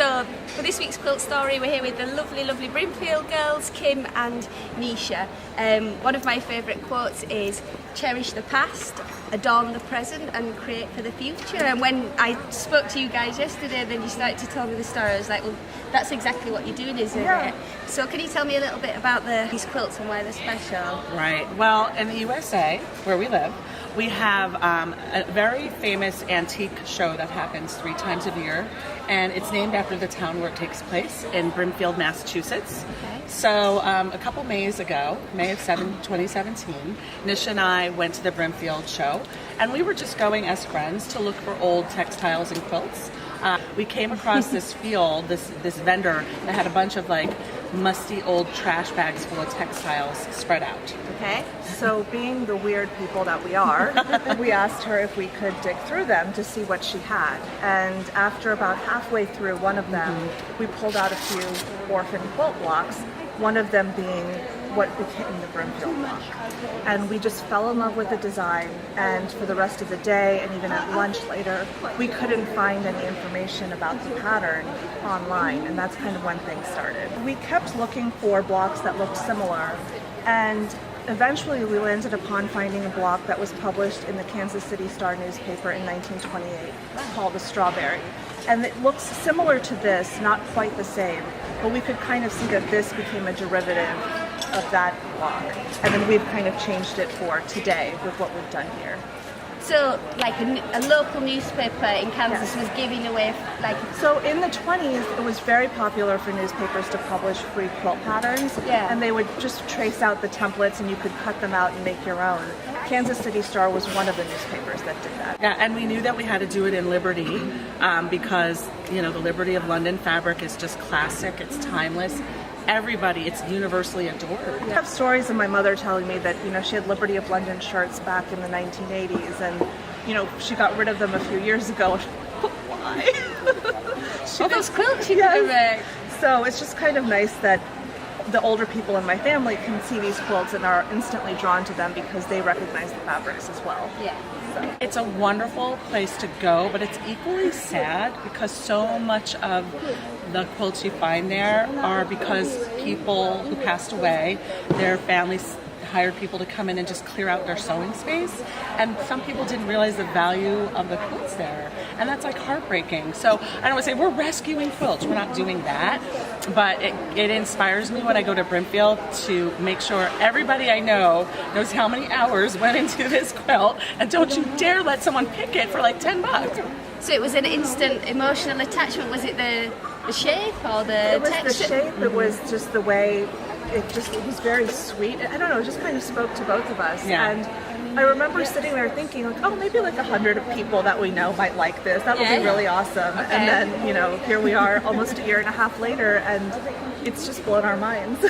So for this week's quilt story, we're here with the lovely Brimfield girls, Kim and Nisha. One of my favourite quotes is, "Cherish the past, adorn the present and create for the future." And when I spoke to you guys yesterday, then you started to tell me the story, I was like, well, that's exactly what you're doing, isn't it? So can you tell me a little bit about these quilts and why they're special? Right. Well, in the USA, where we live, we have a very famous antique show that happens 3 times a year, and it's named after the town where it takes place, in Brimfield, Massachusetts. Okay. So a couple Mays ago, May of 2017, Nisha and I went to the Brimfield show, and we were just going as friends to look for old textiles and quilts. We came across this field, this vendor that had a bunch of like musty old trash bags full of textiles spread out. Okay. So being the weird people that we are, we asked her if we could dig through them to see what she had. And after about halfway through one of them, we pulled out a few Orphan quilt blocks, one of them being what became the Brimfield block. And we just fell in love with the design, and for the rest of the day and even at lunch later, we couldn't find any information about the pattern online, and that's kind of when things started. We kept looking for blocks that looked similar, and eventually we landed upon finding a block that was published in the Kansas City Star newspaper in 1928 called the Strawberry. And it looks similar to this, not quite the same, but we could kind of see that this became a derivative of that block. And then we've kind of changed it for today with what we've done here. So, like a local newspaper in Kansas was giving away, like... So in the 20s, it was very popular for newspapers to publish free quilt patterns. Yeah. And they would just trace out the templates and you could cut them out and make your own. Kansas City Star was one of the newspapers that did that. Yeah, and we knew that we had to do it in Liberty because, you know, the Liberty of London fabric is just classic, it's timeless. Everybody, it's universally adored. I have stories of my mother telling me that, you know, she had Liberty of London shirts back in the 1980s, and, you know, she got rid of them a few years ago. Why? All those quilts you could make. So it's just kind of nice that the older people in my family can see these quilts and are instantly drawn to them because they recognize the fabrics as well. Yeah. So. It's a wonderful place to go, but it's equally sad because so much of the quilts you find there are because people who passed away, their families hired people to come in and just clear out their sewing space, and some people didn't realize the value of the quilts there, and that's like heartbreaking. So I don't want to say we're rescuing quilts, we're not doing that, but it inspires me when I go to Brimfield to make sure everybody I know knows how many hours went into this quilt, and don't you dare let someone pick it for like $10. So it was an instant emotional attachment. Was it the shape or the texture? It was the shape, it was just the way. It was very sweet. I don't know, it just kind of spoke to both of us. Yeah. And I remember sitting there thinking, like, oh, maybe like 100 people that we know might like this. That would be really awesome. Okay. And then, you know, here we are almost a year and a half later, and it's just blown our minds.